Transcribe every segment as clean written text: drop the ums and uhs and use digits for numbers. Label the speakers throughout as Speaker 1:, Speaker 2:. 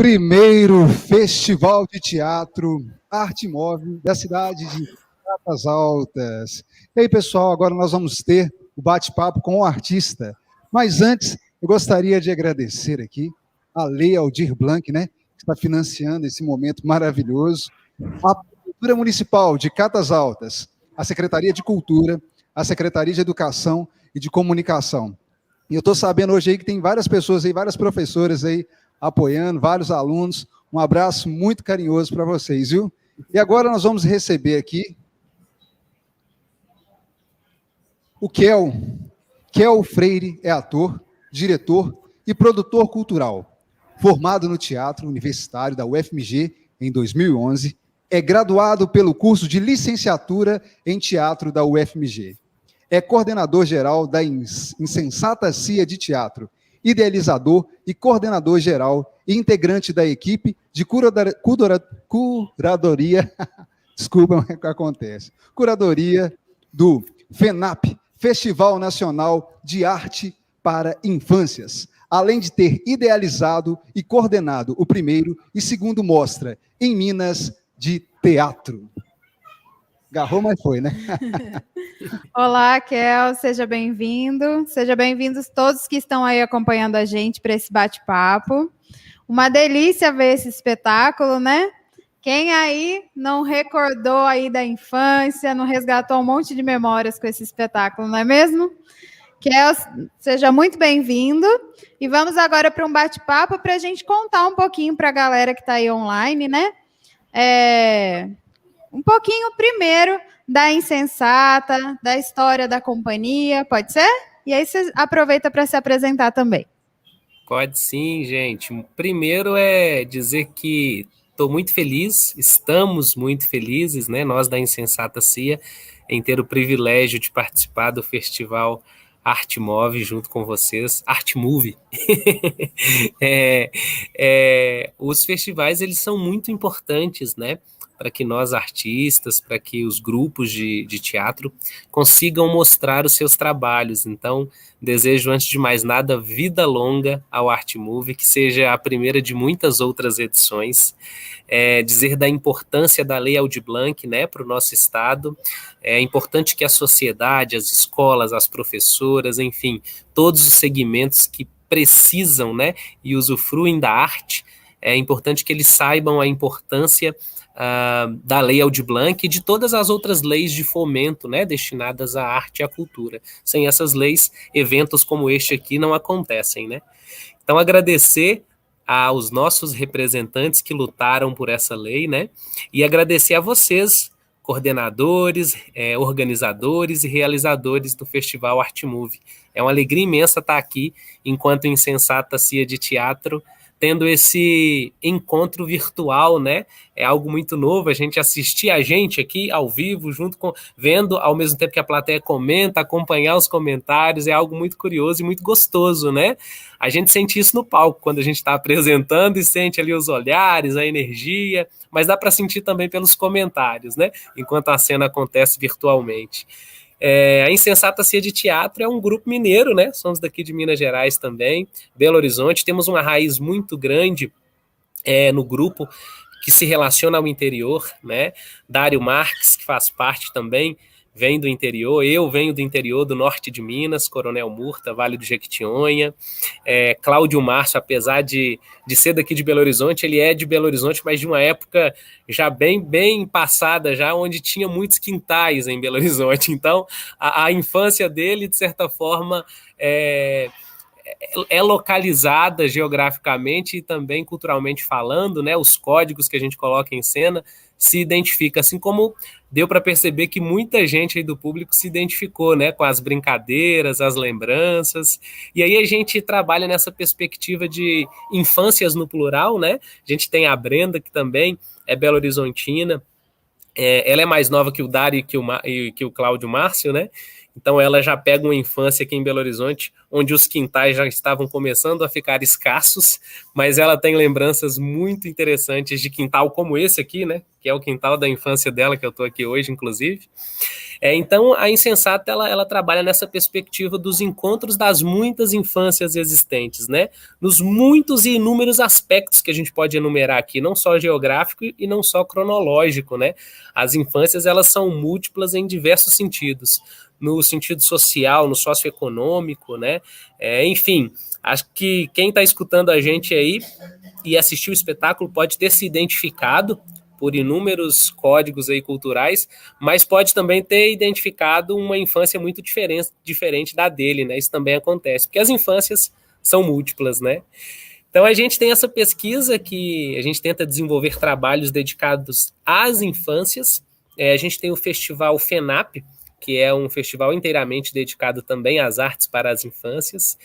Speaker 1: primeiro Festival de Teatro Arte Móvel da cidade de Catas Altas. E aí, pessoal, agora nós vamos ter o bate-papo com o artista. Mas antes, eu gostaria de agradecer aqui a Lei Aldir Blanc, né, que está financiando esse momento maravilhoso, a Prefeitura Municipal de Catas Altas, a Secretaria de Cultura, a Secretaria de Educação e de Comunicação. E eu estou sabendo hoje aí que tem várias pessoas aí, várias professoras aí apoiando, vários alunos. Um abraço muito carinhoso para vocês, viu? E agora nós vamos receber aqui o Kel. Kel Freire é ator, diretor e produtor cultural. Formado no Teatro Universitário da UFMG em 2011, é graduado pelo curso de licenciatura em Teatro da UFMG. É coordenador geral da Insensata CIA de Teatro, idealizador e coordenador geral e integrante da equipe de curadoria, desculpa, o que acontece, curadoria do FENAP, Festival Nacional de Arte para Infâncias, além de ter idealizado e coordenado o primeiro e segundo mostra em Minas de Teatro. Agarrou, mas foi, né?
Speaker 2: Olá, Kel, seja bem-vindo. Sejam bem-vindos todos que estão aí acompanhando a gente para esse bate-papo. Uma delícia ver esse espetáculo, né? Quem aí não recordou aí da infância, não resgatou um monte de memórias com esse espetáculo, não é mesmo? Kel, seja muito bem-vindo. E vamos agora para um bate-papo para a gente contar um pouquinho para a galera que está aí online, né? Um pouquinho primeiro da Insensata, da história da companhia, pode ser? E aí você aproveita para se apresentar também.
Speaker 3: Pode sim, gente. Primeiro é dizer que estou muito feliz, estamos muito felizes, né? Nós da Insensata CIA, em ter o privilégio de participar do festival Arte Move junto com vocês, Arte Move. Os festivais, eles são muito importantes, né? Para que nós artistas, para que os grupos de teatro consigam mostrar os seus trabalhos. Então, desejo, antes de mais nada, vida longa ao Arte Move, que seja a primeira de muitas outras edições. Dizer da importância da Lei Aldir Blanc, né, para o nosso estado. É importante que a sociedade, as escolas, as professoras, enfim, todos os segmentos que precisam, né, e usufruem da arte, é importante que eles saibam a importância da Lei Aldir Blanc e de todas as outras leis de fomento, né, destinadas à arte e à cultura. Sem essas leis, eventos como este aqui não acontecem, né? Então, agradecer aos nossos representantes que lutaram por essa lei, né? E agradecer a vocês, coordenadores, organizadores e realizadores do Festival Arte Move. É uma alegria imensa estar aqui, enquanto Insensata CIA de Teatro, tendo esse encontro virtual, né? É algo muito novo, a gente assistir a gente aqui ao vivo, vendo ao mesmo tempo que a plateia comenta, acompanhar os comentários, é algo muito curioso e muito gostoso, né? A gente sente isso no palco, quando a gente está apresentando e sente ali os olhares, a energia, mas dá para sentir também pelos comentários, né? Enquanto a cena acontece virtualmente. A Insensata CIA de Teatro é um grupo mineiro, né? Somos daqui de Minas Gerais também, Belo Horizonte. Temos uma raiz muito grande no grupo que se relaciona ao interior, né? Dário Marques, que faz parte também, vem do interior. Eu venho do interior, do norte de Minas, Coronel Murta, Vale do Jequitinhonha. Cláudio Márcio, apesar de ser daqui de Belo Horizonte, ele é de Belo Horizonte, mas de uma época já bem passada, já onde tinha muitos quintais em Belo Horizonte. Então, a infância dele, de certa forma, é localizada geograficamente e também culturalmente falando, né? Os códigos que a gente coloca em cena se identifica, assim como deu para perceber que muita gente aí do público se identificou, né, com as brincadeiras, as lembranças, e aí a gente trabalha nessa perspectiva de infâncias no plural, né? A gente tem a Brenda, que também é belo-horizontina, ela é mais nova que o Dário e que o Cláudio Márcio, né? Então ela já pega uma infância aqui em Belo Horizonte, onde os quintais já estavam começando a ficar escassos, mas ela tem lembranças muito interessantes de quintal como esse aqui, né? Que é o quintal da infância dela, que eu estou aqui hoje, inclusive. Então, a Insensata, ela trabalha nessa perspectiva dos encontros das muitas infâncias existentes, né? Nos muitos e inúmeros aspectos que a gente pode enumerar aqui, não só geográfico e não só cronológico, né? As infâncias, elas são múltiplas em diversos sentidos, no sentido social, no socioeconômico, né? Enfim, acho que quem está escutando a gente aí e assistiu o espetáculo pode ter se identificado por inúmeros códigos aí culturais, mas pode também ter identificado uma infância muito diferente da dele, né? Isso também acontece, porque as infâncias são múltiplas, né? Então a gente tem essa pesquisa que a gente tenta desenvolver trabalhos dedicados às infâncias. A gente tem o festival FENAP, que é um festival inteiramente dedicado também às artes para as infâncias.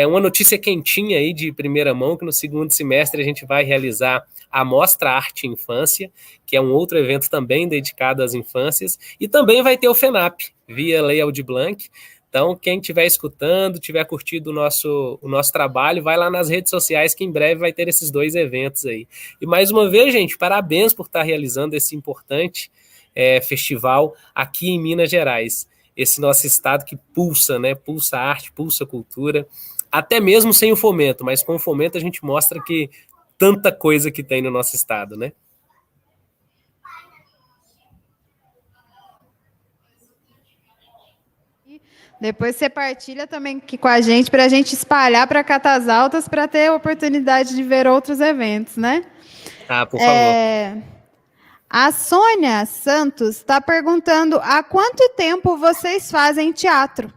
Speaker 3: Uma notícia quentinha aí de primeira mão, que no segundo semestre a gente vai realizar a Mostra Arte e Infância, que é um outro evento também dedicado às infâncias, e também vai ter o FENAP, via Lei Aldir Blanc. Então, quem estiver escutando, tiver curtido o nosso trabalho, vai lá nas redes sociais, que em breve vai ter esses 2 eventos aí. E mais uma vez, gente, parabéns por estar realizando esse importante festival aqui em Minas Gerais. Esse nosso estado que pulsa, né? Pulsa arte, pulsa cultura, até mesmo sem o fomento, mas com o fomento a gente mostra que tanta coisa que tem no nosso estado, né?
Speaker 2: Depois você partilha também aqui com a gente para a gente espalhar para Catas Altas para ter a oportunidade de ver outros eventos, né?
Speaker 3: Por favor.
Speaker 2: A Sônia Santos está perguntando há quanto tempo vocês fazem teatro?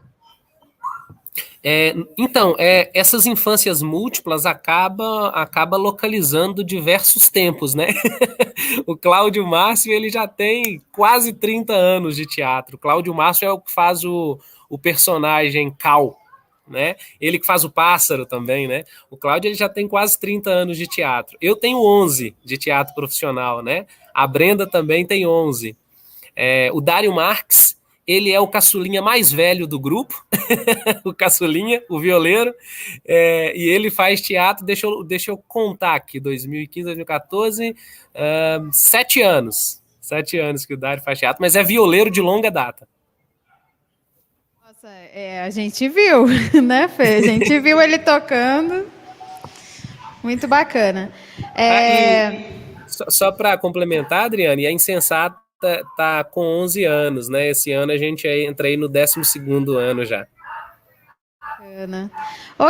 Speaker 3: Então, essas infâncias múltiplas acaba localizando diversos tempos, né? O Cláudio Márcio, ele já tem quase 30 anos de teatro. O Cláudio Márcio é o que faz o personagem Cal, né? Ele que faz o pássaro também, né? O Cláudio, ele já tem quase 30 anos de teatro. Eu tenho 11 de teatro profissional, né? A Brenda também tem 11. O Dário Marques, ele é o caçulinha mais velho do grupo, o caçulinha, o violeiro, e ele faz teatro, deixa eu contar aqui, 2015, 2014, 7 anos. 7 anos que o Dário faz teatro, mas é violeiro de longa data.
Speaker 2: Nossa, a gente viu, né, Fê? A gente viu ele tocando. Muito bacana.
Speaker 3: Só para complementar, Adriane, a Insensata tá com 11 anos, né? Esse ano a gente entra aí no 12º ano já.
Speaker 2: Bacana.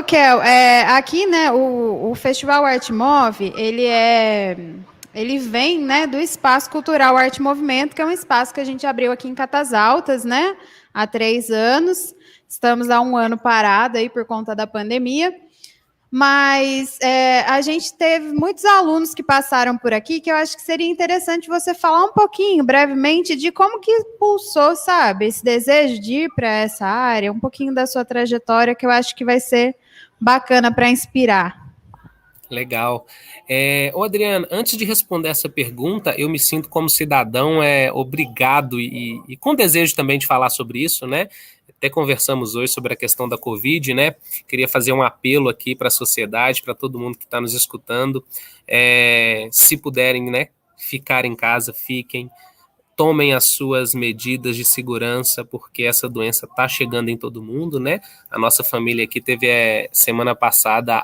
Speaker 2: Kel, aqui, né, o Festival Arte Move, ele vem, né, do Espaço Cultural Arte Movimento, que é um espaço que a gente abriu aqui em Catas Altas, né, há 3 anos. Estamos há 1 ano parado aí por conta da pandemia. Mas a gente teve muitos alunos que passaram por aqui, que eu acho que seria interessante você falar um pouquinho, brevemente, de como que pulsou, sabe, esse desejo de ir para essa área, um pouquinho da sua trajetória, que eu acho que vai ser bacana para inspirar.
Speaker 3: Legal. Adriana, antes de responder essa pergunta, eu me sinto como cidadão obrigado e com desejo também de falar sobre isso, né? Até conversamos hoje sobre a questão da Covid, né? Queria fazer um apelo aqui para a sociedade, para todo mundo que está nos escutando. Se puderem, né, ficar em casa, fiquem. Tomem as suas medidas de segurança, porque essa doença está chegando em todo mundo, né? A nossa família aqui teve semana passada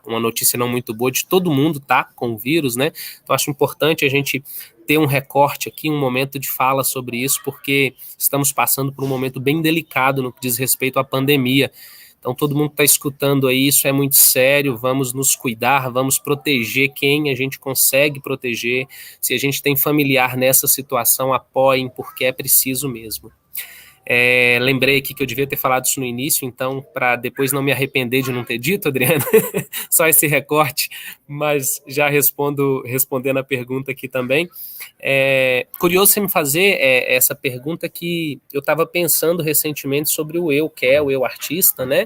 Speaker 3: uma notícia não muito boa de todo mundo tá com o vírus, né? Então acho importante a gente ter um recorte aqui, um momento de fala sobre isso, porque estamos passando por um momento bem delicado no que diz respeito à pandemia. Então, todo mundo que está escutando aí, isso é muito sério, vamos nos cuidar, vamos proteger quem a gente consegue proteger. Se a gente tem familiar nessa situação, apoiem, porque é preciso mesmo. Lembrei aqui que eu devia ter falado isso no início, então, para depois não me arrepender de não ter dito, Adriana, só esse recorte, mas já respondendo a pergunta aqui também. Curioso você me fazer essa pergunta, que eu estava pensando recentemente sobre o eu, que é o eu artista, né?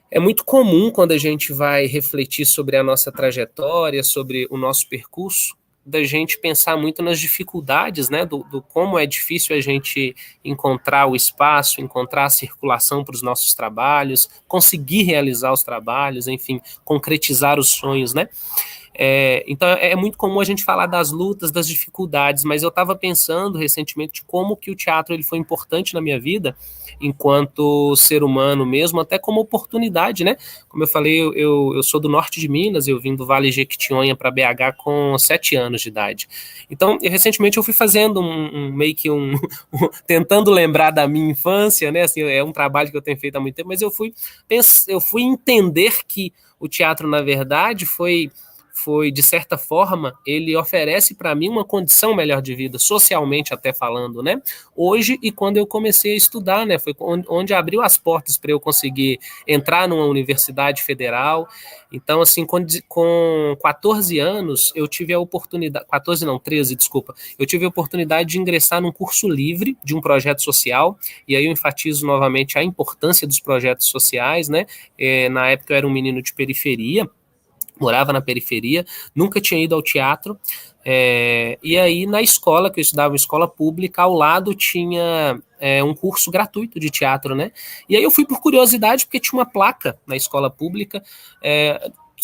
Speaker 3: É muito comum quando a gente vai refletir sobre a nossa trajetória, sobre o nosso percurso, da gente pensar muito nas dificuldades, né, do como é difícil a gente encontrar o espaço, encontrar a circulação para os nossos trabalhos, conseguir realizar os trabalhos, enfim, concretizar os sonhos, né? Então é muito comum a gente falar das lutas, das dificuldades, mas eu estava pensando recentemente de como que o teatro ele foi importante na minha vida, enquanto ser humano mesmo, até como oportunidade, né? Como eu falei, eu sou do norte de Minas, eu vim do Vale Jequitinhonha para BH com 7 anos de idade. Então, recentemente eu fui fazendo meio que tentando lembrar da minha infância, né? Assim, é um trabalho que eu tenho feito há muito tempo, mas eu fui entender que o teatro, na verdade, foi, de certa forma, ele oferece para mim uma condição melhor de vida, socialmente até falando, né? Hoje, e quando eu comecei a estudar, né? Foi onde abriu as portas para eu conseguir entrar numa universidade federal. Então, assim, com 14 anos, eu tive a oportunidade, 14 não, 13, desculpa, eu tive a oportunidade de ingressar num curso livre de um projeto social, e aí eu enfatizo novamente a importância dos projetos sociais, né? Na época eu era um menino de periferia, morava na periferia, nunca tinha ido ao teatro, e aí na escola, que eu estudava em escola pública, ao lado tinha um curso gratuito de teatro, né? E aí eu fui por curiosidade, porque tinha uma placa na escola pública,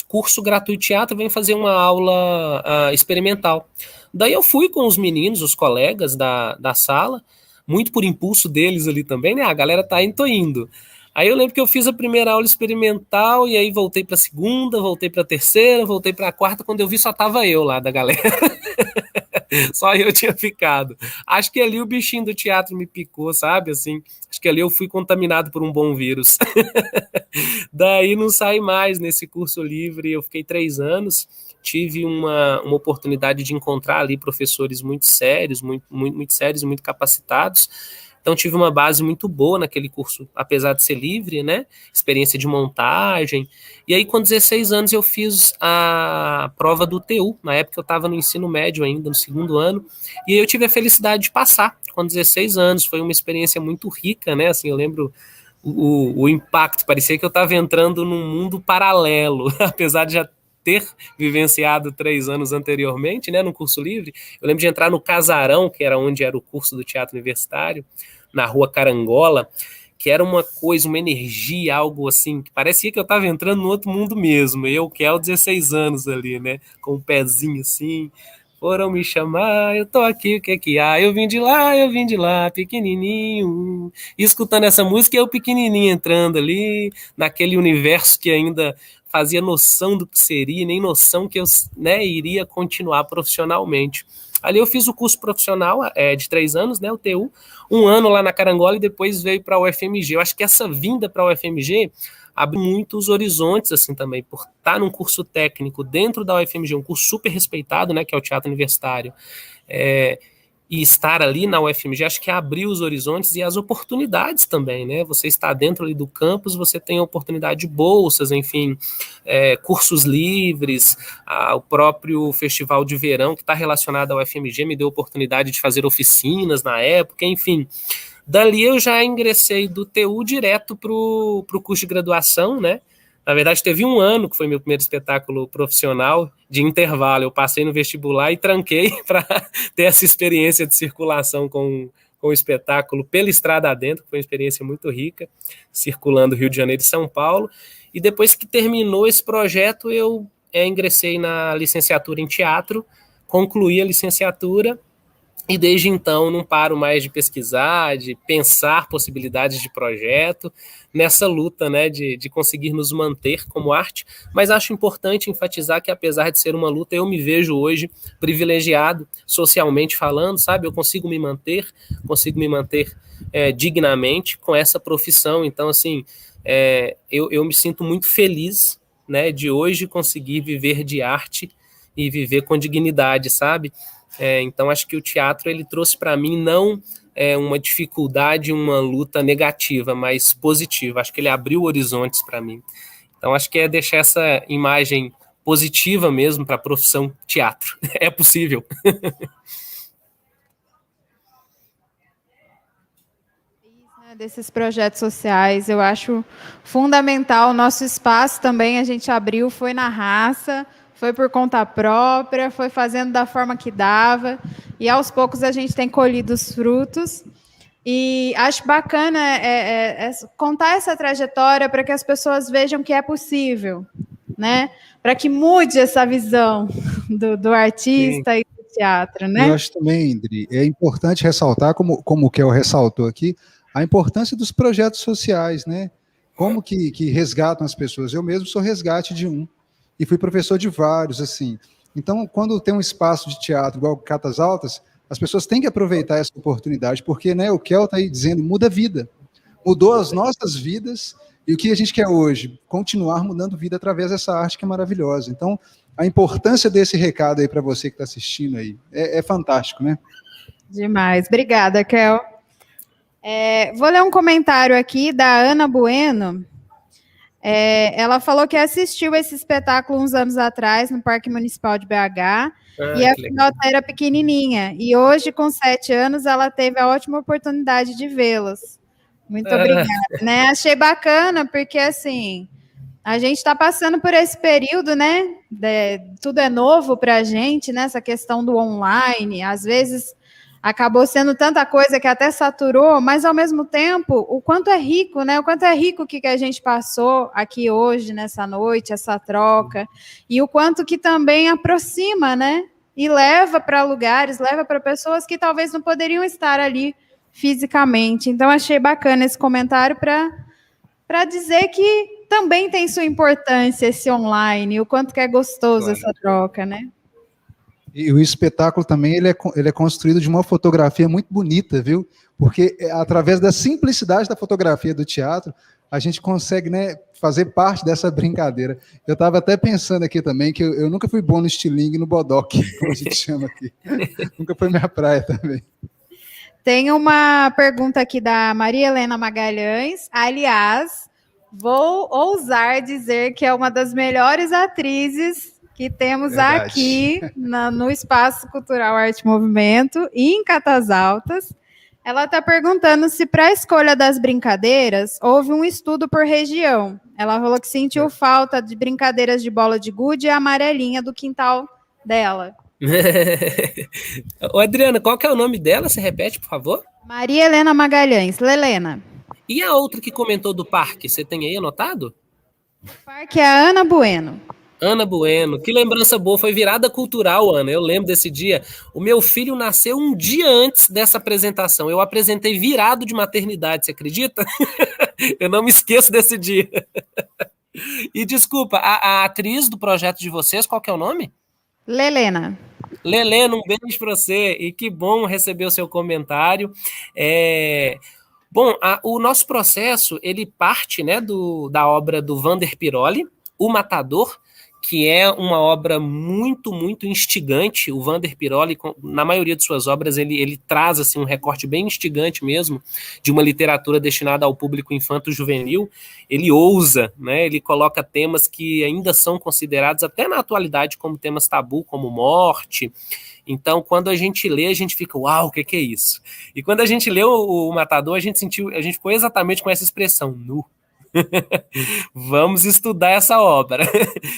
Speaker 3: curso gratuito de teatro, vem fazer uma aula experimental. Daí eu fui com os meninos, os colegas da sala, muito por impulso deles ali também, né? A galera tá indo, tô indo. Aí eu lembro que eu fiz a primeira aula experimental e aí voltei para a segunda, voltei para a terceira, voltei para a quarta. Quando eu vi, só tava eu lá da galera. Só eu tinha ficado. Acho que ali o bichinho do teatro me picou, sabe? Assim, acho que ali eu fui contaminado por um bom vírus. Daí não saí mais nesse curso livre. Eu fiquei 3 anos. Tive uma oportunidade de encontrar ali professores muito sérios, muito sérios, muito capacitados. Então tive uma base muito boa naquele curso, apesar de ser livre, né? Experiência de montagem. E aí com 16 anos eu fiz a prova do TU. Na época eu estava no ensino médio ainda, no 2º ano. E aí eu tive a felicidade de passar com 16 anos. Foi uma experiência muito rica, né? Assim, eu lembro o impacto. Parecia que eu estava entrando num mundo paralelo, apesar de já ter vivenciado 3 anos anteriormente, né, no curso livre. Eu lembro de entrar no Casarão, que era onde era o curso do teatro universitário, na Rua Carangola, que era uma coisa, uma energia, algo assim, que parecia que eu estava entrando no outro mundo mesmo. Eu, que é 16 anos ali, né, com o pezinho assim, foram me chamar, eu tô aqui, o que é que há? Eu vim de lá, pequenininho. E escutando essa música, eu pequenininho entrando ali, naquele universo que ainda fazia noção do que seria, nem noção que eu, né, iria continuar profissionalmente. Ali eu fiz o curso profissional de 3 anos, né, o TU, 1 ano lá na Carangola e depois veio para a UFMG. Eu acho que essa vinda para a UFMG abre muitos horizontes assim também, por estar num curso técnico dentro da UFMG, um curso super respeitado, né, que é o Teatro Universitário, e estar ali na UFMG, acho que abriu os horizontes e as oportunidades também, né? Você está dentro ali do campus, você tem a oportunidade de bolsas, enfim, cursos livres, o próprio festival de verão que está relacionado ao UFMG me deu a oportunidade de fazer oficinas na época, enfim. Dali eu já ingressei do TU direto para o curso de graduação, né? Na verdade, teve 1 ano, que foi meu primeiro espetáculo profissional, de intervalo. Eu passei no vestibular e tranquei para ter essa experiência de circulação com o espetáculo pela estrada adentro, que foi uma experiência muito rica, circulando Rio de Janeiro e São Paulo. E depois que terminou esse projeto, eu ingressei na licenciatura em teatro, concluí a licenciatura, e desde então não paro mais de pesquisar, de pensar possibilidades de projeto, nessa luta, né, de conseguir nos manter como arte, mas acho importante enfatizar que apesar de ser uma luta, eu me vejo hoje privilegiado, socialmente falando, sabe, eu consigo me manter dignamente com essa profissão, então assim, eu me sinto muito feliz, né, de hoje conseguir viver de arte e viver com dignidade, sabe? Então acho que o teatro ele trouxe para mim não uma dificuldade, uma luta negativa, mas positiva. Acho que ele abriu horizontes para mim. Então acho que é deixar essa imagem positiva mesmo para a profissão teatro. É possível.
Speaker 2: Desses projetos sociais, eu acho fundamental. O nosso espaço também a gente abriu, foi na raça, foi por conta própria, foi fazendo da forma que dava, e aos poucos a gente tem colhido os frutos. E acho bacana contar essa trajetória para que as pessoas vejam que é possível. né? Para que mude essa visão do artista e do teatro, né?
Speaker 1: Eu acho também, Indri, é importante ressaltar, como o Kel ressaltou aqui, a importância dos projetos sociais, né? Como que resgatam as pessoas. Eu mesmo sou resgate de um, e fui professor de vários, assim. Então, quando tem um espaço de teatro igual Catas Altas, as pessoas têm que aproveitar essa oportunidade, porque, né, o Kel está aí dizendo, muda a vida. Mudou as nossas vidas, e o que a gente quer hoje? Continuar mudando vida através dessa arte que é maravilhosa. Então, a importância desse recado aí para você que está assistindo aí é fantástico, né?
Speaker 2: Demais. Obrigada, Kel. Vou ler um comentário aqui da Ana Bueno. Ela falou que assistiu esse espetáculo uns anos atrás no Parque Municipal de BH e a filhota era pequenininha. E hoje, com 7 anos, ela teve a ótima oportunidade de vê-los. Muito obrigada, né? Achei bacana, porque assim, a gente está passando por esse período, né? Tudo é novo para a gente, né? Essa questão do online, às vezes acabou sendo tanta coisa que até saturou, mas ao mesmo tempo, o quanto é rico, né? O quanto é rico o que a gente passou aqui hoje, nessa noite, essa troca, e o quanto que também aproxima, né? E leva para lugares, leva para pessoas que talvez não poderiam estar ali fisicamente. Então, achei bacana esse comentário para dizer que também tem sua importância esse online, o quanto que é gostoso essa troca, né?
Speaker 1: E o espetáculo também ele é construído de uma fotografia muito bonita, viu? Porque através da simplicidade da fotografia do teatro, a gente consegue, né, fazer parte dessa brincadeira. Eu estava até pensando aqui também que eu nunca fui bom no estilingue e no bodoque, como a gente chama aqui. Nunca foi minha praia também.
Speaker 2: Tem uma pergunta aqui da Maria Helena Magalhães. Aliás, vou ousar dizer que é uma das melhores atrizes que temos aqui no Espaço Cultural Arte e Movimento e em Catas Altas. Ela está perguntando se para a escolha das brincadeiras houve um estudo por região. Ela falou que sentiu falta de brincadeiras de bola de gude e a amarelinha do quintal dela.
Speaker 3: Ô, Adriana, qual que é o nome dela? Você repete, por favor?
Speaker 2: Maria Helena Magalhães, Lelena.
Speaker 3: E a outra que comentou do parque, você tem aí anotado?
Speaker 2: O parque é a Ana Bueno.
Speaker 3: Ana Bueno, que lembrança boa, foi virada cultural, Ana, eu lembro desse dia. O meu filho nasceu um dia antes dessa apresentação, eu apresentei virado de maternidade, você acredita? Eu não me esqueço desse dia. E desculpa, a atriz do projeto de vocês, qual que é o nome?
Speaker 2: Lelena.
Speaker 3: Lelena, um beijo para você, e que bom receber o seu comentário. Bom, o nosso processo, ele parte, né, da obra do Vander Piroli, O Matador, que é uma obra muito, muito instigante. O Vander Piroli, na maioria de suas obras, ele traz assim, um recorte bem instigante mesmo, de uma literatura destinada ao público infanto-juvenil. Ele ousa, né? Ele coloca temas que ainda são considerados, até na atualidade, como temas tabu, como morte. Então, quando a gente lê, a gente fica, uau, o que é isso? E quando a gente lê o Matador, a gente ficou exatamente com essa expressão, nu. Vamos estudar essa obra.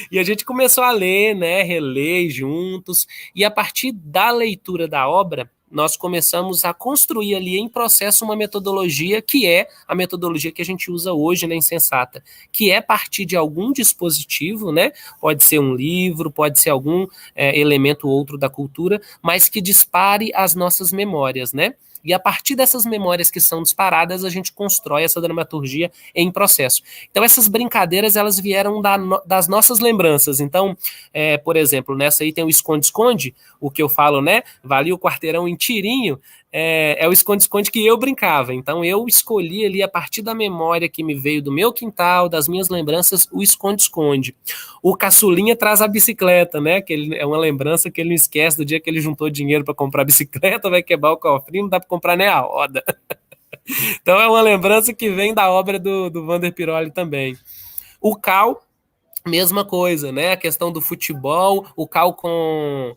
Speaker 3: E a gente começou a ler, né, reler juntos, e a partir da leitura da obra, nós começamos a construir ali em processo uma metodologia que é a metodologia que a gente usa hoje na Insensata, que é partir de algum dispositivo, né? Pode ser um livro, pode ser algum elemento outro da cultura, mas que dispare as nossas memórias, né? E a partir dessas memórias que são disparadas, a gente constrói essa dramaturgia em processo. Então, essas brincadeiras, elas vieram das nossas lembranças. Então, por exemplo, nessa aí tem o esconde-esconde, o que eu falo, né? Valia o quarteirão em tirinho, é o esconde-esconde que eu brincava. Então, eu escolhi ali, a partir da memória que me veio do meu quintal, das minhas lembranças, o esconde-esconde. O caçulinha traz a bicicleta, né? Que é uma lembrança que ele não esquece do dia que ele juntou dinheiro para comprar a bicicleta, vai quebrar o cofrinho, não dá para comprar nem a roda. Então, é uma lembrança que vem da obra do Vander Piroli também. O Cal, mesma coisa, né? A questão do futebol, o Cal com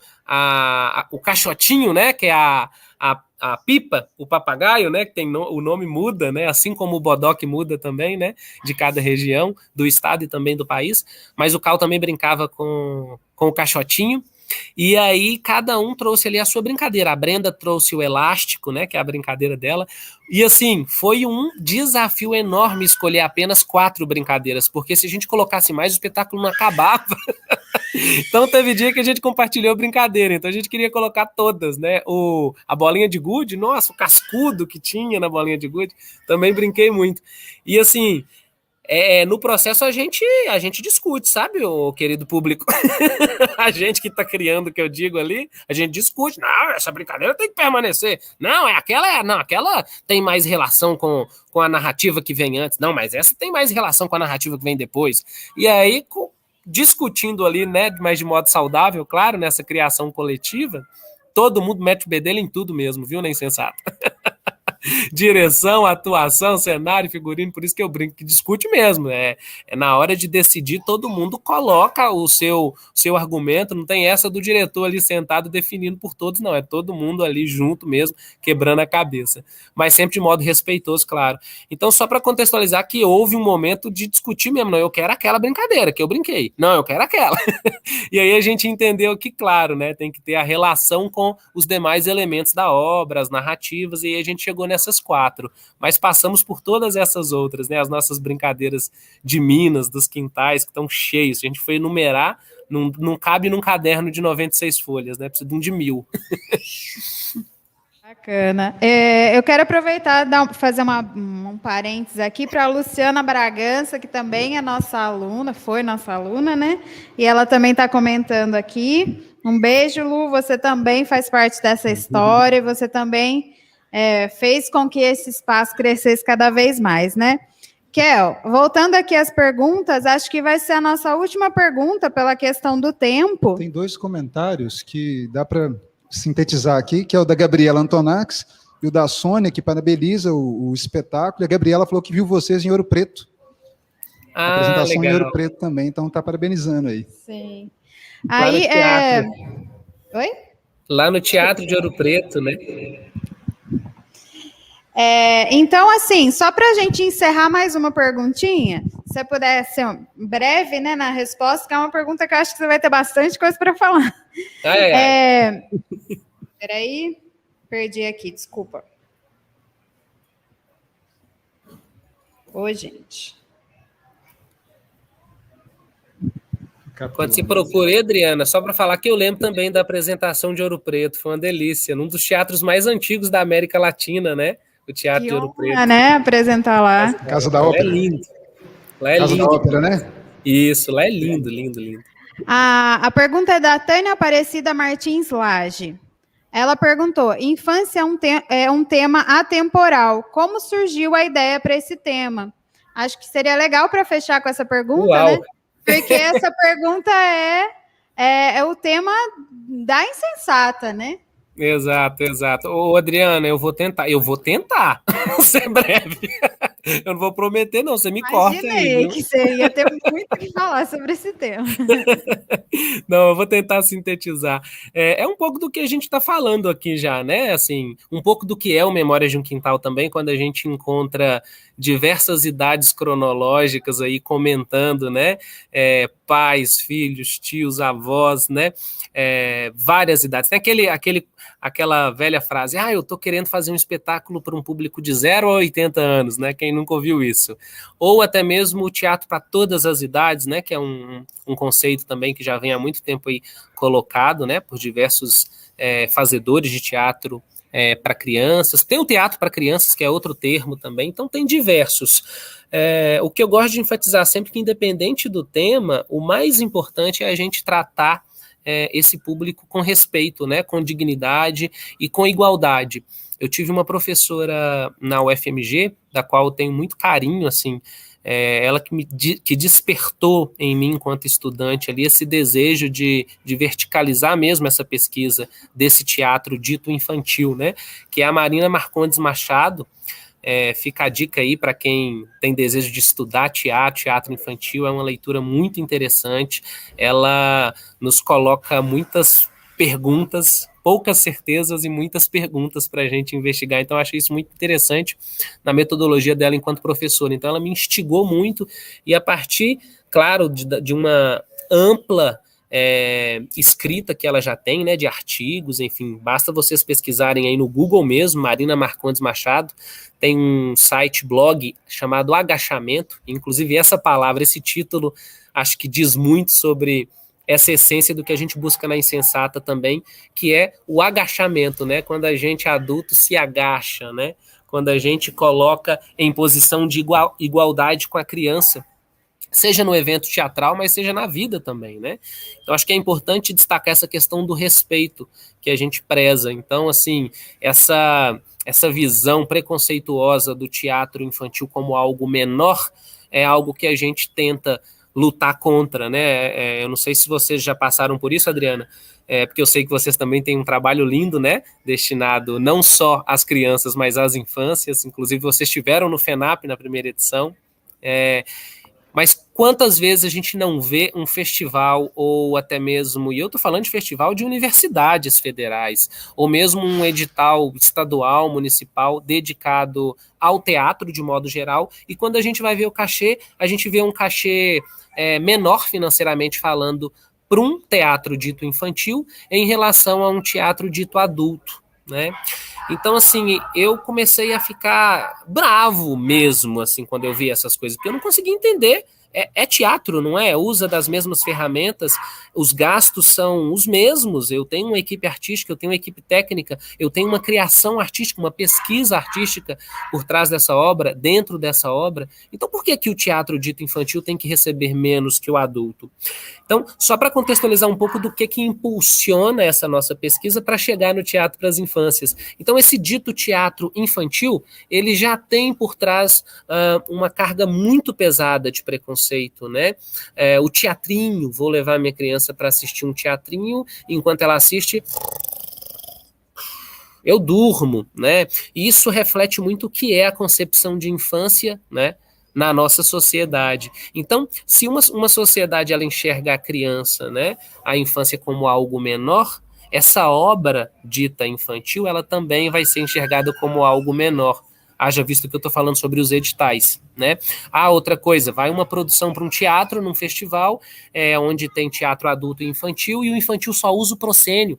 Speaker 3: o caixotinho, né? Que é a pipa, o papagaio, né? Que tem o nome muda, né? Assim como o bodoque muda também, né? De cada região, do estado e também do país. Mas o Cal também brincava com o caixotinho. E aí cada um trouxe ali a sua brincadeira. A Brenda trouxe o elástico, né, que é a brincadeira dela. E assim, foi um desafio enorme escolher apenas 4 brincadeiras, porque se a gente colocasse mais, o espetáculo não acabava. Então teve dia que a gente compartilhou brincadeira, então a gente queria colocar todas, né? A bolinha de gude, nossa, o cascudo que tinha na bolinha de gude, também brinquei muito. E assim, no processo a gente discute, sabe, o querido público? A gente que tá criando o que eu digo ali, a gente discute. Não, essa brincadeira tem que permanecer. Não, aquela tem mais relação com a narrativa que vem antes. Não, mas essa tem mais relação com a narrativa que vem depois. E aí, discutindo ali, né, mas de modo saudável, claro, nessa criação coletiva, todo mundo mete o bedelho em tudo mesmo, viu, né, insensato? Direção, atuação, cenário, figurino, por isso que eu brinco que discute mesmo. É na hora de decidir, todo mundo coloca o seu argumento, não tem essa do diretor ali sentado definindo por todos, não. É todo mundo ali junto mesmo, quebrando a cabeça. Mas sempre de modo respeitoso, claro. Então, só para contextualizar que houve um momento de discutir mesmo. Não, eu quero aquela brincadeira que eu brinquei. Não, eu quero aquela. E aí a gente entendeu que, claro, né, tem que ter a relação com os demais elementos da obra, as narrativas, e aí a gente chegou nessas 4, mas passamos por todas essas outras, né? As nossas brincadeiras de Minas, dos quintais, que estão cheios. Se a gente foi enumerar, não cabe num caderno de 96 folhas, né? Precisa de um de 1000.
Speaker 2: Bacana. Eu quero aproveitar e fazer um parênteses aqui para a Luciana Bragança, que também é nossa aluna, foi nossa aluna, né? E ela também está comentando aqui. Um beijo, Lu, você também faz parte dessa história, você também fez com que esse espaço crescesse cada vez mais, né? Kel, voltando aqui às perguntas, acho que vai ser a nossa última pergunta pela questão do tempo.
Speaker 1: Tem 2 comentários que dá para sintetizar aqui, que é o da Gabriela Antonax e o da Sônia, que parabeniza o espetáculo. E a Gabriela falou que viu vocês em Ouro Preto. A apresentação
Speaker 3: legal.
Speaker 1: em Ouro Preto também, então está parabenizando aí.
Speaker 2: Sim.
Speaker 3: Lá
Speaker 2: Aí, Oi?
Speaker 3: Lá no Teatro de Ouro Preto, né?
Speaker 2: Então, assim, só para a gente encerrar mais uma perguntinha, se você puder ser breve, né, na resposta, que é uma pergunta que eu acho que você vai ter bastante coisa para falar. Peraí, perdi aqui, desculpa. Oi, gente.
Speaker 3: Quando se procura, Adriana, só para falar que eu lembro também da apresentação de Ouro Preto, foi uma delícia, num dos teatros mais antigos da América Latina, né? O Teatro de Ouro Preto.
Speaker 2: Né? Apresentar lá.
Speaker 1: Casa da Ópera.
Speaker 3: Lá é lindo. Lá é
Speaker 1: Casa
Speaker 3: lindo.
Speaker 1: da Ópera, né?
Speaker 3: Isso, lá é lindo, lindo, lindo.
Speaker 2: A pergunta é da Tânia Aparecida Martins Lage. Ela perguntou: infância é um tema atemporal. Como surgiu a ideia para esse tema? Acho que seria legal para fechar com essa pergunta,
Speaker 3: Uau.
Speaker 2: né? Porque essa pergunta é o tema da insensata, né?
Speaker 3: Exato. Ô, Adriana, eu vou tentar ser breve. Eu não vou prometer, não, você me corta aí, viu?
Speaker 2: Que você ia ter muito o que falar sobre esse tema.
Speaker 3: Não, eu vou tentar sintetizar. É um pouco do que a gente está falando aqui já, né? Assim, um pouco do que é o Memórias de um Quintal também, quando a gente encontra diversas idades cronológicas aí comentando, né? Pais, filhos, tios, avós, né? Várias idades. Tem aquela velha frase, eu tô querendo fazer um espetáculo para um público de 0 a 80 anos, né? Quem nunca ouviu isso? Ou até mesmo o teatro para todas as idades, né? Que é um conceito também que já vem há muito tempo aí colocado, né? Por diversos fazedores de teatro para crianças. Tem o teatro para crianças, que é outro termo também, então tem diversos. O que eu gosto de enfatizar sempre que, independente do tema, o mais importante é a gente tratar esse público com respeito, né, com dignidade e com igualdade. Eu tive uma professora na UFMG, da qual eu tenho muito carinho, assim, ela que despertou em mim, enquanto estudante, ali, esse desejo de verticalizar mesmo essa pesquisa desse teatro dito infantil, né, que é a Marina Marcondes Machado. Fica a dica aí para quem tem desejo de estudar teatro infantil, é uma leitura muito interessante, ela nos coloca muitas perguntas, poucas certezas e muitas perguntas para a gente investigar, então eu achei isso muito interessante na metodologia dela enquanto professora, então ela me instigou muito, e a partir, claro, de uma ampla escrita que ela já tem, né, de artigos, enfim, basta vocês pesquisarem aí no Google mesmo, Marina Marcondes Machado, tem um site, blog, chamado Agachamento, inclusive essa palavra, esse título, acho que diz muito sobre essa essência do que a gente busca na Insensata também, que é o agachamento, né, quando a gente adulto se agacha, né, quando a gente coloca em posição de igualdade com a criança, seja no evento teatral, mas seja na vida também, né? Então, acho que é importante destacar essa questão do respeito que a gente preza. Então, assim, essa visão preconceituosa do teatro infantil como algo menor é algo que a gente tenta lutar contra, né? Eu não sei se vocês já passaram por isso, Adriana, porque eu sei que vocês também têm um trabalho lindo, né? Destinado não só às crianças, mas às infâncias. Inclusive, vocês estiveram no FENAP na primeira edição. Mas quantas vezes a gente não vê um festival, ou até mesmo, e eu estou falando de festival de universidades federais, ou mesmo um edital estadual, municipal, dedicado ao teatro de modo geral, e quando a gente vai ver o cachê, a gente vê um cachê menor financeiramente falando para um teatro dito infantil em relação a um teatro dito adulto, né? Então, assim, eu comecei a ficar bravo mesmo, assim, quando eu vi essas coisas, porque eu não conseguia entender. É teatro, não é? Usa das mesmas ferramentas, os gastos são os mesmos. Eu tenho uma equipe artística, eu tenho uma equipe técnica, eu tenho uma criação artística, uma pesquisa artística por trás dessa obra, dentro dessa obra. Então, por que o teatro dito infantil tem que receber menos que o adulto? Então, só para contextualizar um pouco do que impulsiona essa nossa pesquisa para chegar no teatro para as infâncias. Então, esse dito teatro infantil, ele já tem por trás uma carga muito pesada de preconceito, né? O teatrinho, vou levar minha criança para assistir um teatrinho, enquanto ela assiste, eu durmo, né? E isso reflete muito o que é a concepção de infância, né, na nossa sociedade. Então, se uma sociedade ela enxerga a criança, né, a infância como algo menor, essa obra dita infantil, ela também vai ser enxergada como algo menor. Haja visto que eu estou falando sobre os editais, né? Outra coisa, vai uma produção para um teatro, num festival, onde tem teatro adulto e infantil, e o infantil só usa o proscênio,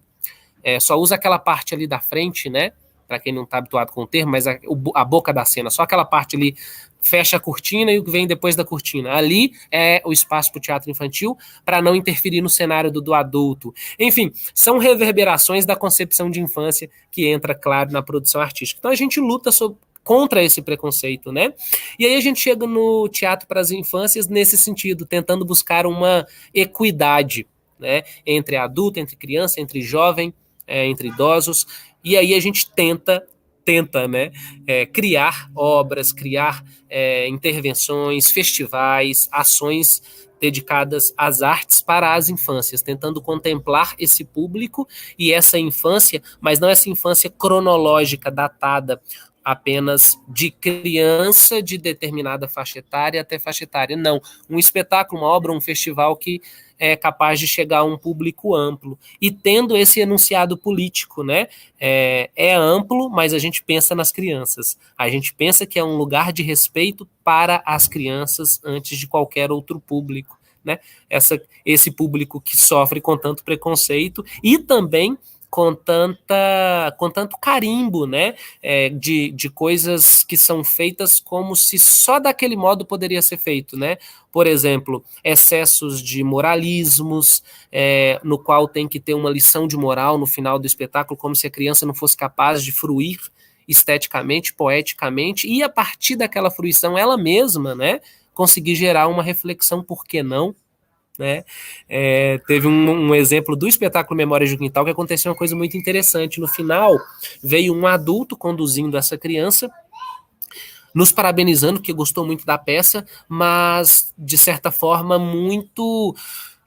Speaker 3: só usa aquela parte ali da frente, né? Para quem não está habituado com o termo, mas a boca da cena, só aquela parte ali, fecha a cortina e o que vem depois da cortina. Ali é o espaço para o teatro infantil, para não interferir no cenário do adulto. Enfim, são reverberações da concepção de infância que entra, claro, na produção artística. Então a gente luta contra esse preconceito, né? E aí a gente chega no teatro para as infâncias nesse sentido, tentando buscar uma equidade, né, entre adulto, entre criança, entre jovem, entre idosos, e aí a gente tenta, né, criar obras, criar intervenções, festivais, ações dedicadas às artes para as infâncias, tentando contemplar esse público e essa infância, mas não essa infância cronológica, datada apenas de criança de determinada faixa etária até faixa etária. Não, um espetáculo, uma obra, um festival que é capaz de chegar a um público amplo. E tendo esse enunciado político, né? É amplo, mas a gente pensa nas crianças. A gente pensa que é um lugar de respeito para as crianças antes de qualquer outro público, né? Esse público que sofre com tanto preconceito e também com tanto carimbo, né, de coisas que são feitas como se só daquele modo poderia ser feito, né? Por exemplo, excessos de moralismos, no qual tem que ter uma lição de moral no final do espetáculo, como se a criança não fosse capaz de fruir esteticamente, poeticamente, e a partir daquela fruição ela mesma, né, conseguir gerar uma reflexão, por que não? Né? Teve um exemplo do espetáculo Memórias de Quintal que aconteceu uma coisa muito interessante. No final, veio um adulto conduzindo essa criança, nos parabenizando, que gostou muito da peça, mas, de certa forma, muito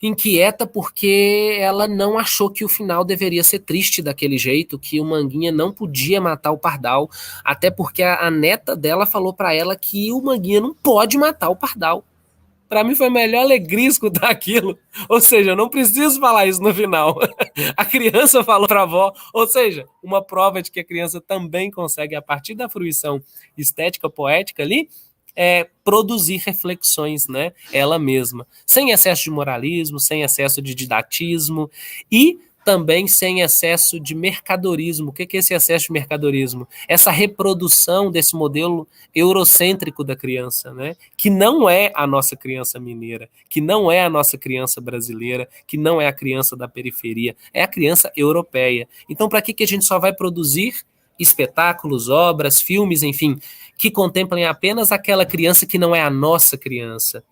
Speaker 3: inquieta, porque ela não achou que o final deveria ser triste daquele jeito, que o Manguinha não podia matar o Pardal, até porque a neta dela falou para ela que o Manguinha não pode matar o Pardal. Para mim foi a melhor alegria escutar aquilo. Ou seja, eu não preciso falar isso no final. A criança falou para a avó. Ou seja, uma prova de que a criança também consegue, a partir da fruição estética, poética ali, produzir reflexões, né, ela mesma, sem excesso de moralismo, sem excesso de didatismo e também sem excesso de mercadorismo. O que é esse excesso de mercadorismo? Essa reprodução desse modelo eurocêntrico da criança, né? Que não é a nossa criança mineira, que não é a nossa criança brasileira, que não é a criança da periferia, é a criança europeia. Então, para que a gente só vai produzir espetáculos, obras, filmes, enfim, que contemplem apenas aquela criança que não é a nossa criança?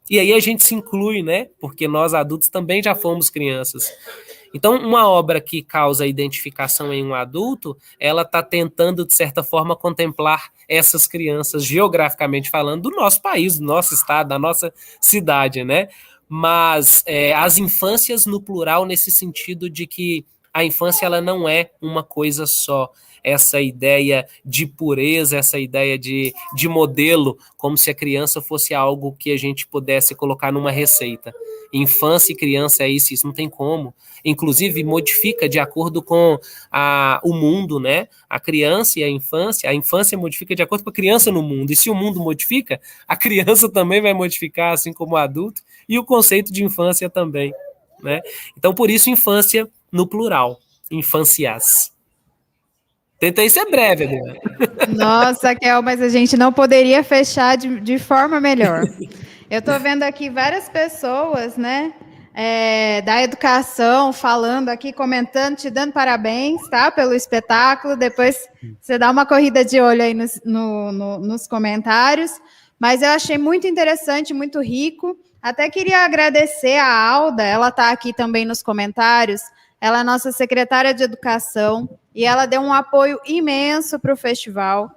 Speaker 3: E aí a gente se inclui, né? Porque nós adultos também já fomos crianças. Então, uma obra que causa identificação em um adulto, ela está tentando, de certa forma, contemplar essas crianças, geograficamente falando, do nosso país, do nosso estado, da nossa cidade, né? Mas as infâncias no plural, nesse sentido de que a infância ela não é uma coisa só. Essa ideia de pureza, essa ideia de modelo, como se a criança fosse algo que a gente pudesse colocar numa receita. Infância e criança é isso não tem como. Inclusive, modifica de acordo com o mundo, né? A criança e a infância modifica de acordo com a criança no mundo. E se o mundo modifica, a criança também vai modificar, assim como o adulto, e o conceito de infância também, né? Então, por isso, infância no plural, infâncias. Tentei ser breve, Adriana.
Speaker 2: Nossa, Kel, mas a gente não poderia fechar de forma melhor. Eu estou vendo aqui várias pessoas, né, da educação, falando aqui, comentando, te dando parabéns, tá, pelo espetáculo. Depois você dá uma corrida de olho aí nos comentários. Mas eu achei muito interessante, muito rico. Até queria agradecer a Alda, ela está aqui também nos comentários. Ela é nossa secretária de educação e ela deu um apoio imenso para o festival.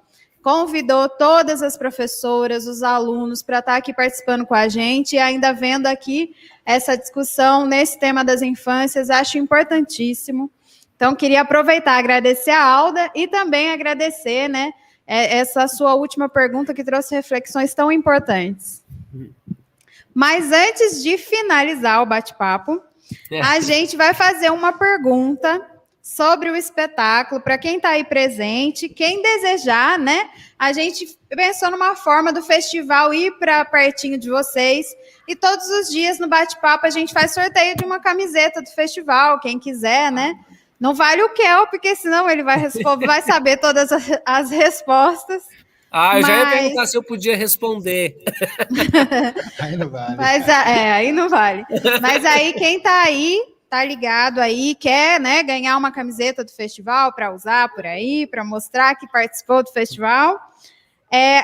Speaker 2: Convidou todas as professoras, os alunos para estar aqui participando com a gente e ainda vendo aqui essa discussão nesse tema das infâncias, acho importantíssimo. Então, queria aproveitar, agradecer a Alda e também agradecer, né, essa sua última pergunta que trouxe reflexões tão importantes. Mas antes de finalizar o bate-papo, a gente vai fazer uma pergunta sobre o espetáculo, para quem está aí presente, quem desejar, né? A gente pensou numa forma do festival ir para pertinho de vocês, e todos os dias no bate-papo a gente faz sorteio de uma camiseta do festival, quem quiser, né? Não vale o Kel, porque senão ele vai saber todas as respostas.
Speaker 3: Eu já ia perguntar se eu podia responder.
Speaker 1: Aí não vale.
Speaker 2: Aí não vale. Mas aí quem está aí, tá ligado aí, quer, né, ganhar uma camiseta do festival para usar por aí, para mostrar que participou do festival,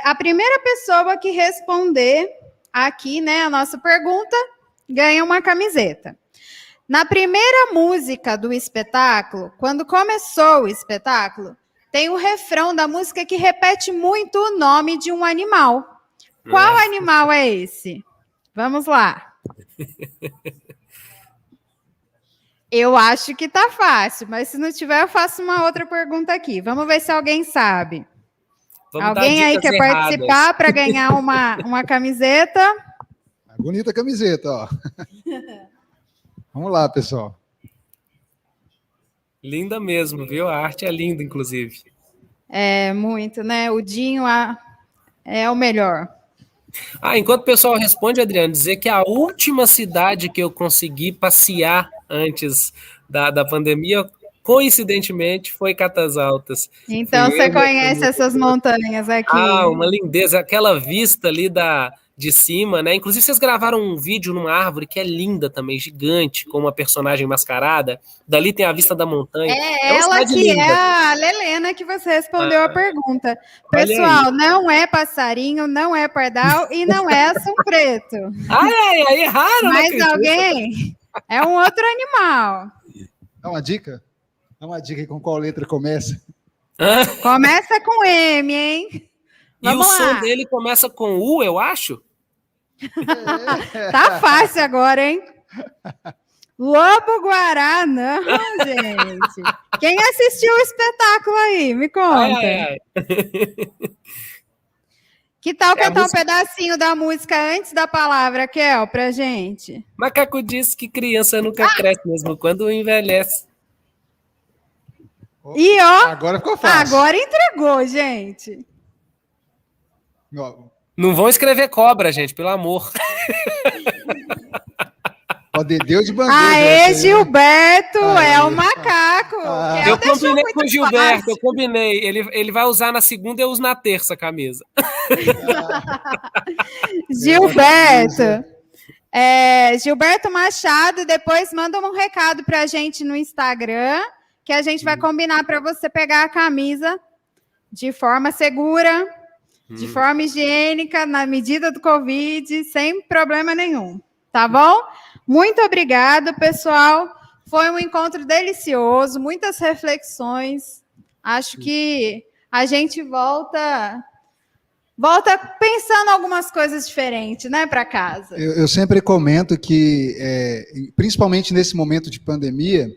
Speaker 2: a primeira pessoa que responder aqui, né, a nossa pergunta, ganha uma camiseta. Na primeira música do espetáculo, quando começou o espetáculo, tem o refrão da música que repete muito o nome de um animal. Qual animal é esse? Vamos lá. Eu acho que tá fácil, mas se não tiver, eu faço uma outra pergunta aqui. Vamos ver se alguém sabe. Alguém aí quer participar para ganhar uma camiseta?
Speaker 1: Bonita camiseta, ó. Vamos lá, pessoal.
Speaker 3: Linda mesmo, viu? A arte é linda, inclusive.
Speaker 2: É, muito, né? O Dinho é o melhor.
Speaker 3: Enquanto o pessoal responde, Adriano, dizer que a última cidade que eu consegui passear antes da pandemia, coincidentemente, foi Catas Altas.
Speaker 2: Então você conhece essas montanhas aqui.
Speaker 3: Uma lindeza. Aquela vista ali de cima, né? Inclusive, vocês gravaram um vídeo numa árvore que é linda também, gigante, com uma personagem mascarada. Dali tem a vista da montanha.
Speaker 2: Ela que linda. É a Lelena que você respondeu a pergunta. Pessoal, não é passarinho, não é pardal e não é Assum Preto.
Speaker 3: Aí é raro,
Speaker 2: mas né, alguém é um outro animal.
Speaker 1: Dá uma dica? Dá uma dica aí com qual letra começa.
Speaker 2: Começa com M, hein?
Speaker 3: Vamos lá. Som dele começa com U, eu acho?
Speaker 2: Tá fácil agora, hein? Lobo-guará, não, gente. Quem assistiu o espetáculo aí? Me conta. Que tal cantar um pedacinho da música antes da palavra, Kel, pra gente?
Speaker 3: Macaco disse que criança nunca cresce, mesmo quando envelhece.
Speaker 2: E ó,
Speaker 1: agora ficou fácil.
Speaker 2: Agora entregou, gente.
Speaker 3: Não vão escrever cobra, gente, pelo amor.
Speaker 1: Pode Deus de bandeja.
Speaker 2: Aê, Gilberto, é o macaco.
Speaker 3: Eu combinei com o Gilberto, eu combinei. Ele vai usar na segunda e eu uso na terça a camisa.
Speaker 2: Gilberto. Gilberto Machado, depois manda um recado para a gente no Instagram, que a gente vai combinar para você pegar a camisa de forma segura, de forma higiênica, na medida do Covid, sem problema nenhum. Tá bom? Muito obrigada, pessoal. Foi um encontro delicioso, muitas reflexões. Acho que a gente volta pensando algumas coisas diferentes, né, para casa.
Speaker 1: Eu sempre comento que, principalmente nesse momento de pandemia,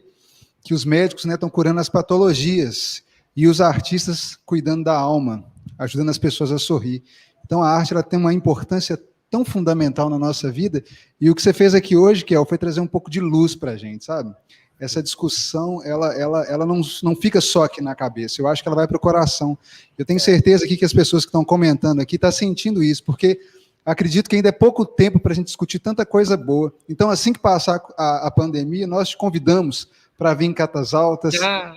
Speaker 1: que os médicos, né, estão curando as patologias e os artistas cuidando da alma, ajudando as pessoas a sorrir. Então, a arte ela tem uma importância tão fundamental na nossa vida, e o que você fez aqui hoje, Kel, foi trazer um pouco de luz para a gente, sabe? Essa discussão, ela não fica só aqui na cabeça, eu acho que ela vai para o coração. Eu tenho certeza aqui que as pessoas que estão comentando aqui estão sentindo isso, porque acredito que ainda é pouco tempo para a gente discutir tanta coisa boa. Então, assim que passar a pandemia, nós te convidamos para vir em Catas Altas,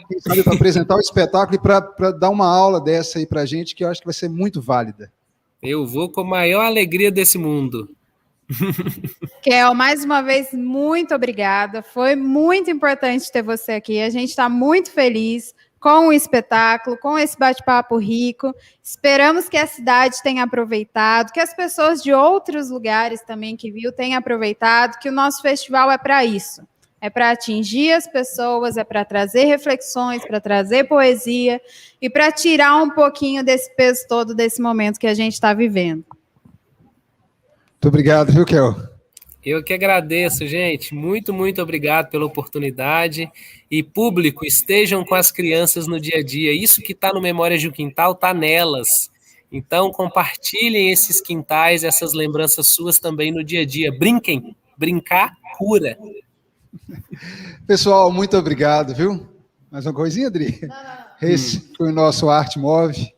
Speaker 1: quem sabe para apresentar o espetáculo e para dar uma aula dessa aí para a gente, que eu acho que vai ser muito válida.
Speaker 3: Eu vou com a maior alegria desse mundo.
Speaker 2: Kel, mais uma vez, muito obrigada. Foi muito importante ter você aqui. A gente está muito feliz com o espetáculo, com esse bate-papo rico. Esperamos que a cidade tenha aproveitado, que as pessoas de outros lugares também que viu tenham aproveitado, que o nosso festival é para isso. É para atingir as pessoas, é para trazer reflexões, para trazer poesia e para tirar um pouquinho desse peso todo desse momento que a gente está vivendo.
Speaker 1: Muito obrigado, viu, Kel?
Speaker 3: Eu que agradeço, gente. Muito, muito obrigado pela oportunidade. E, público, estejam com as crianças no dia a dia. Isso que está no Memórias de um Quintal está nelas. Então, compartilhem esses quintais, essas lembranças suas também no dia a dia. Brinquem. Brincar cura.
Speaker 1: Pessoal, muito obrigado, viu? Mais uma coisinha, Adri? Não. Esse foi o nosso Arte Move.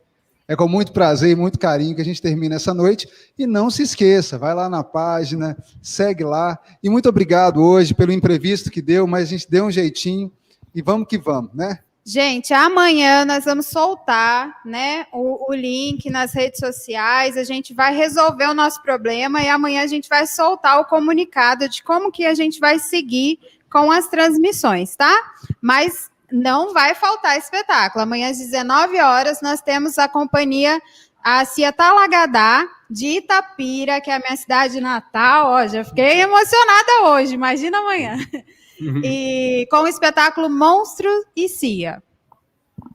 Speaker 1: É com muito prazer e muito carinho que a gente termina essa noite. E não se esqueça, vai lá na página, segue lá. E muito obrigado hoje pelo imprevisto que deu, mas a gente deu um jeitinho e vamos que vamos, né?
Speaker 2: Gente, amanhã nós vamos soltar, né, o link nas redes sociais, a gente vai resolver o nosso problema e amanhã a gente vai soltar o comunicado de como que a gente vai seguir com as transmissões, tá? Mas não vai faltar espetáculo. Amanhã às 19 horas nós temos a companhia a Ciatalagadá de Itapira, que é a minha cidade natal. Ó, já fiquei emocionada hoje, imagina amanhã. E com o espetáculo Monstro e Cia.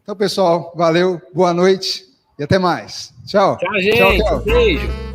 Speaker 1: Então, pessoal, valeu, boa noite e até mais. Tchau.
Speaker 3: Tchau, gente. Tchau, beijo.